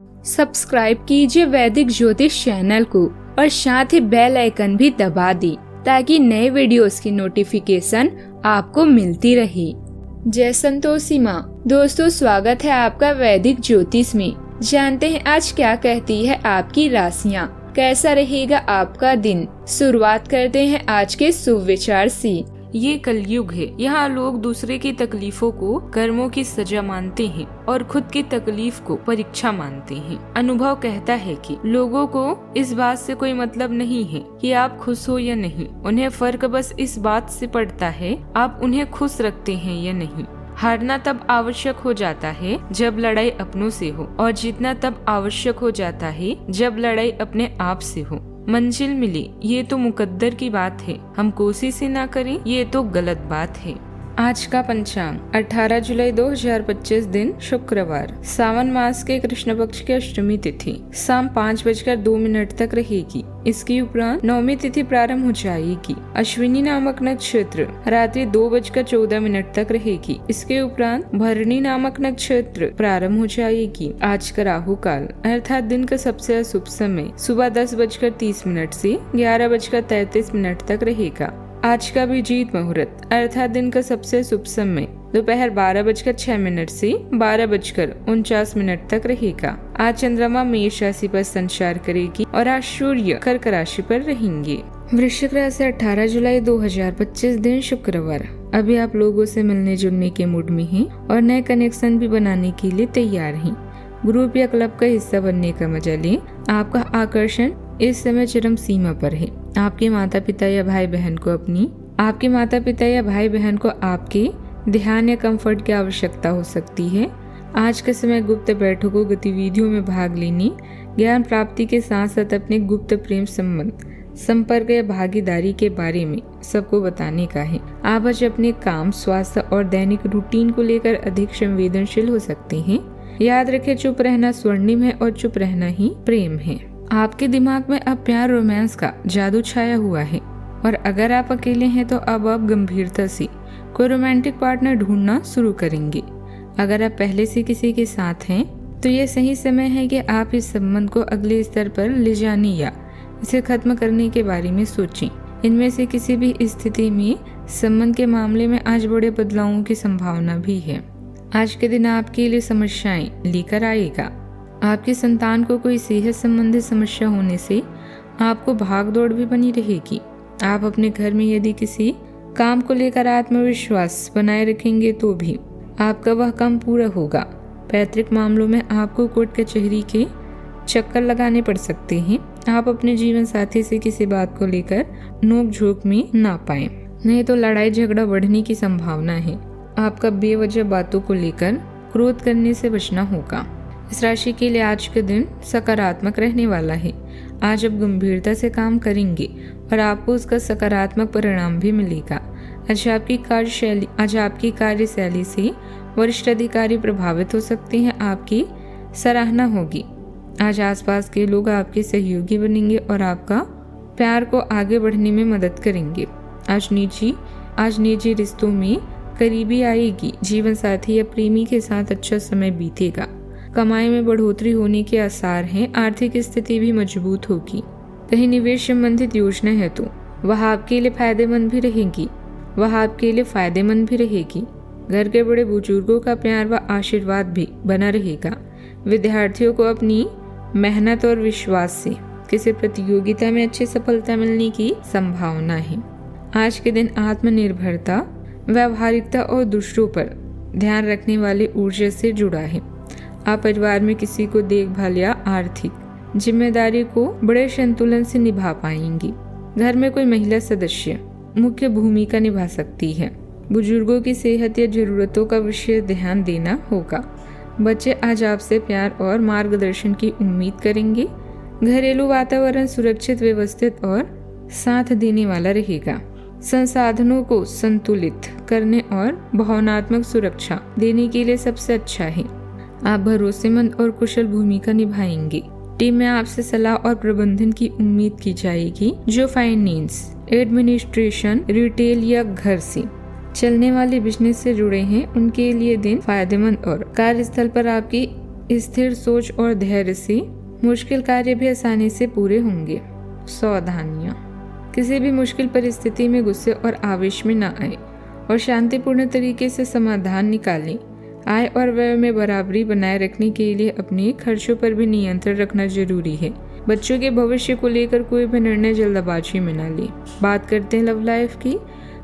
Subscribe कीजिए वैदिक ज्योतिष चैनल को और साथ ही बेल आइकन भी दबा दी ताकि नए वीडियोस की नोटिफिकेशन आपको मिलती रहे। जय संतोषी माँ। दोस्तों, स्वागत है आपका वैदिक ज्योतिष में। जानते हैं आज क्या कहती है आपकी राशियाँ, कैसा रहेगा आपका दिन। शुरुआत करते हैं आज के शुभ विचार से। ये कलयुग है, यहाँ लोग दूसरे की तकलीफों को कर्मों की सजा मानते हैं और खुद की तकलीफ को परीक्षा मानते हैं। अनुभव कहता है कि लोगों को इस बात से कोई मतलब नहीं है कि आप खुश हो या नहीं। उन्हें फर्क बस इस बात से पड़ता है आप उन्हें खुश रखते हैं या नहीं। हारना तब आवश्यक हो जाता है जब लड़ाई अपनों से हो और जीतना तब आवश्यक हो जाता है जब लड़ाई अपने आप से हो। मंजिल मिली ये तो मुकद्दर की बात है, हम कोशिश ही ना करें ये तो गलत बात है। आज का पंचांग 18 जुलाई 2025 दिन शुक्रवार, सावन मास के कृष्ण पक्ष की अष्टमी तिथि शाम 5:02 तक रहेगी। इसके उपरांत नवमी तिथि प्रारंभ हो जाएगी। अश्विनी नामक नक्षत्र रात्रि 2:14 तक रहेगी। इसके उपरांत भरणी नामक नक्षत्र प्रारंभ हो जाएगी। आज का राहु काल अर्थात दिन का सबसे अशुभ समय सुबह 10:30 से 11:33 तक रहेगा। आज का अभिजीत मुहूर्त अर्थात दिन का सबसे शुभ समय दोपहर 12:06 से 12:49 तक रहेगा। आज चंद्रमा मेष राशि पर संचार करेगी और आज सूर्य कर्क राशि पर रहेंगे। वृश्चिक राशि 18 जुलाई 2025 दिन शुक्रवार। अभी आप लोगों से मिलने जुलने के मूड में हैं और नए कनेक्शन भी बनाने के लिए तैयार हैं। ग्रुप या क्लब का हिस्सा बनने का मजा लें। आपका आकर्षण इस समय चरम सीमा पर है। आपके माता पिता या भाई बहन को आपके ध्यान या कंफर्ट की आवश्यकता हो सकती है। आज के समय गुप्त बैठकों गतिविधियों में भाग लेने, ज्ञान प्राप्ति के साथ साथ अपने गुप्त प्रेम संबंध, संपर्क या भागीदारी के बारे में सबको बताने का है। आप आज अपने काम, स्वास्थ्य और दैनिक रूटीन को लेकर अधिक संवेदनशील हो सकते हैं। याद रखें, चुप रहना स्वर्णिम है और चुप रहना ही प्रेम है। आपके दिमाग में अब प्यार रोमांस का जादू छाया हुआ है और अगर आप अकेले हैं तो अब आप गंभीरता से कोई रोमांटिक पार्टनर ढूंढना शुरू करेंगे। अगर आप पहले से किसी के साथ हैं तो ये सही समय है कि आप इस संबंध को अगले स्तर पर ले जाने या इसे खत्म करने के बारे में सोचें। इनमें से किसी भी स्थिति में संबंध के मामले में आज बड़े बदलावों की संभावना भी है। आज के दिन आपके लिए समस्याएं लेकर आएगा। आपकी संतान को कोई सेहत संबंधी समस्या होने से आपको भाग दौड़ भी बनी रहेगी। आप अपने घर में यदि किसी काम को लेकर आत्मविश्वास बनाए रखेंगे तो भी आपका वह काम पूरा होगा। पैतृक मामलों में आपको कोर्ट कचहरी के चक्कर लगाने पड़ सकते हैं। आप अपने जीवन साथी से किसी बात को लेकर नोक झोंक में ना पाए, नहीं तो लड़ाई झगड़ा बढ़ने की संभावना है। आपका बेवजह बातों को लेकर क्रोध करने से बचना होगा। इस राशि के लिए आज का दिन सकारात्मक रहने वाला है। आज आप गंभीरता से काम करेंगे और आपको उसका सकारात्मक परिणाम भी मिलेगा। आज आपकी कार्यशैली से वरिष्ठ अधिकारी प्रभावित हो सकते हैं। आपकी सराहना होगी। आज आसपास के लोग आपके सहयोगी बनेंगे और आपका प्यार को आगे बढ़ने में मदद करेंगे। आज निजी रिश्तों में करीबी आएगी। जीवन साथी या प्रेमी के साथ अच्छा समय बीतेगा। कमाई में बढ़ोतरी होने के आसार हैं। आर्थिक स्थिति भी मजबूत होगी। कहीं निवेश संबंधित योजना है तो वह आपके लिए फायदेमंद भी रहेगी। घर के बड़े बुजुर्गों का प्यार व आशीर्वाद भी बना रहेगा। विद्यार्थियों को अपनी मेहनत और विश्वास से किसी प्रतियोगिता में अच्छी सफलता मिलने की संभावना है। आज के दिन आत्मनिर्भरता, व्यावहारिकता और दूसरों पर ध्यान रखने वाली ऊर्जा से जुड़ा है। आप परिवार में किसी को देखभाल या आर्थिक जिम्मेदारी को बड़े संतुलन से निभा पाएंगी। घर में कोई महिला सदस्य मुख्य भूमिका निभा सकती है। बुजुर्गों की सेहत या जरूरतों का विशेष ध्यान देना होगा। बच्चे आज आपसे प्यार और मार्गदर्शन की उम्मीद करेंगे। घरेलू वातावरण सुरक्षित, व्यवस्थित और साथ देने वाला रहेगा। संसाधनों को संतुलित करने और भावनात्मक सुरक्षा देने के लिए सबसे अच्छा है। आप भरोसेमंद और कुशल भूमिका निभाएंगे। टीम में आपसे सलाह और प्रबंधन की उम्मीद की जाएगी। जो फाइनेंस, एडमिनिस्ट्रेशन, रिटेल या घर से चलने वाले बिजनेस से जुड़े हैं उनके लिए दिन फायदेमंद और कार्यस्थल पर आपकी स्थिर सोच और धैर्य से मुश्किल कार्य भी आसानी से पूरे होंगे। सावधानियाँ, किसी भी मुश्किल परिस्थिति में गुस्से और आवेश में न आए और शांतिपूर्ण तरीके से समाधान निकालें। आय और व्यय में बराबरी बनाए रखने के लिए अपने खर्चों पर भी नियंत्रण रखना जरूरी है। बच्चों के भविष्य को लेकर कोई भी निर्णय जल्दबाजी में न ले। बात करते हैं लव लाइफ की।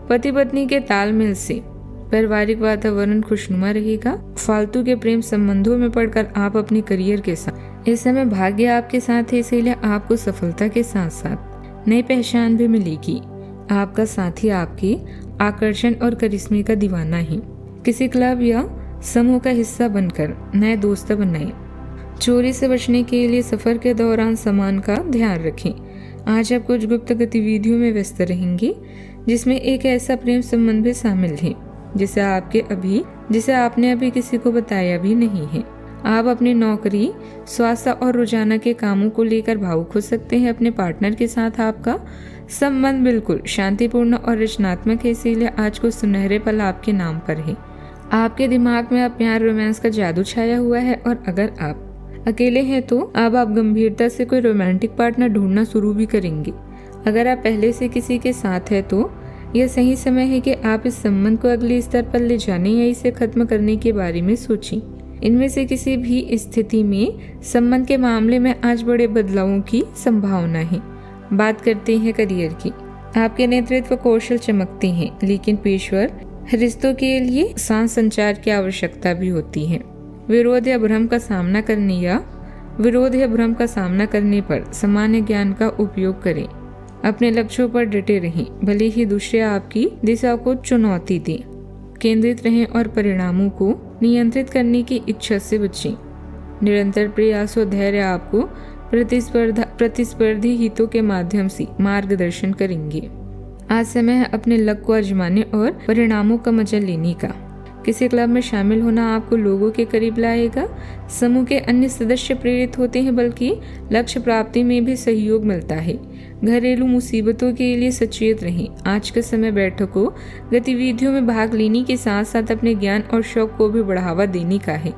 पति पत्नी के तालमेल से पारिवारिक वातावरण खुशनुमा रहेगा। फालतू के प्रेम संबंधों में पड़कर आप अपने करियर के साथ इस समय भाग्य आपके साथ है, इसीलिए आपको सफलता के साथ साथ नई पहचान भी मिलेगी। आपका साथी आपके आकर्षण और करिश्मे का दीवाना है। किसी क्लब या समूह का हिस्सा बनकर नए दोस्त बनाएं। चोरी से बचने के लिए सफर के दौरान सामान का ध्यान रखें। आज आप कुछ गुप्त गतिविधियों में व्यस्त रहेंगे जिसमें एक ऐसा प्रेम संबंध भी शामिल है जिसे आपने अभी किसी को बताया भी नहीं है। आप अपनी नौकरी, स्वास्थ्य और रोजाना के कामों को लेकर भावुक हो सकते हैं। अपने पार्टनर के साथ आपका संबंध बिल्कुल शांतिपूर्ण और रचनात्मक है, इसीलिए आज कुछ सुनहरे पल आपके नाम पर है। आपके दिमाग में अब प्यार रोमांस का जादू छाया हुआ है और अगर आप अकेले हैं तो अब आप गंभीरता से कोई रोमांटिक पार्टनर ढूंढना शुरू भी करेंगे। अगर आप पहले से किसी के साथ है तो यह सही समय है कि आप इस संबंध को अगले स्तर पर ले जाने या इसे खत्म करने के बारे में सोचें। इनमें से किसी भी स्थिति में संबंध के मामले में आज बड़े बदलावों की संभावना है। बात करते हैं करियर की। आपके नेतृत्व कौशल चमकते हैं, लेकिन पेशेवर रिश्तों के लिए शांत संचार की आवश्यकता भी होती है। विरोध या भ्रम का सामना करने पर सामान्य ज्ञान का उपयोग करें। अपने लक्ष्यों पर डटे रहें, भले ही दूसरे आपकी दिशा को चुनौती दें। केंद्रित रहें और परिणामों को नियंत्रित करने की इच्छा से बचें। निरंतर प्रयास और धैर्य आपको प्रतिस्पर्धी हितों के माध्यम से मार्गदर्शन करेंगे। आज समय है अपने लक्ष्य को आजमाने और परिणामों का मजा लेने का। किसी क्लब में शामिल होना आपको लोगों के करीब लाएगा। समूह के अन्य सदस्य प्रेरित होते हैं, बल्कि लक्ष्य प्राप्ति में भी सहयोग मिलता है। घरेलू मुसीबतों के लिए सचेत रहें। आज का समय बैठकों गतिविधियों में भाग लेने के साथ साथ अपने ज्ञान और शौक को भी बढ़ावा देने का है।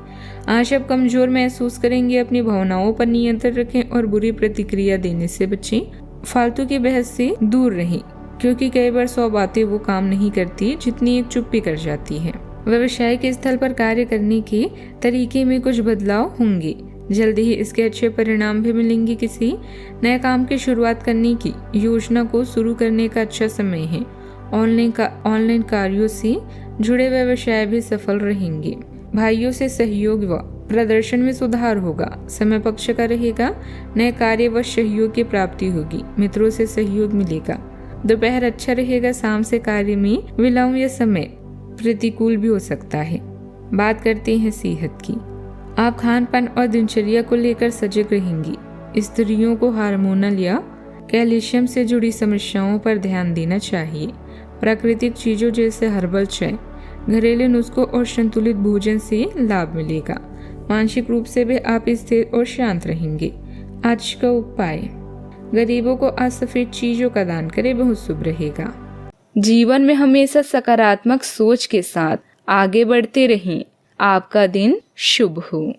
आज आप कमजोर महसूस करेंगे। अपनी भावनाओं पर नियंत्रण रखें और बुरी प्रतिक्रिया देने से बचें। फालतू की बहस से दूर रहें, क्योंकि कई बार 100 बातें वो काम नहीं करती जितनी एक चुप्पी कर जाती है। व्यवसायिक स्थल पर कार्य करने के तरीके में कुछ बदलाव होंगे। जल्दी ही इसके अच्छे परिणाम भी मिलेंगे। किसी नए काम की शुरुआत करने की योजना को शुरू करने का अच्छा समय है। ऑनलाइन कार्यों से जुड़े व्यवसाय भी सफल रहेंगे। भाइयों से सहयोग व प्रदर्शन में सुधार होगा। समय पक्ष का रहेगा। नए कार्य व सहयोग की प्राप्ति होगी। मित्रों से सहयोग मिलेगा। दोपहर अच्छा रहेगा। शाम से कार्य में विलंब या समय प्रतिकूल भी हो सकता है। बात करते हैं सेहत की। आप खान पान और दिनचर्या को लेकर सजग रहेंगी। स्त्रियों को हार्मोनल या कैल्शियम से जुड़ी समस्याओं पर ध्यान देना चाहिए। प्राकृतिक चीजों जैसे हर्बल चाय, घरेलू नुस्खों और संतुलित भोजन से लाभ मिलेगा। मानसिक रूप से भी आप स्थिर और शांत रहेंगे। आज का उपाय, गरीबों को आज सफेद चीजों का दान करें, बहुत शुभ रहेगा। जीवन में हमेशा सकारात्मक सोच के साथ आगे बढ़ते रहें। आपका दिन शुभ हो।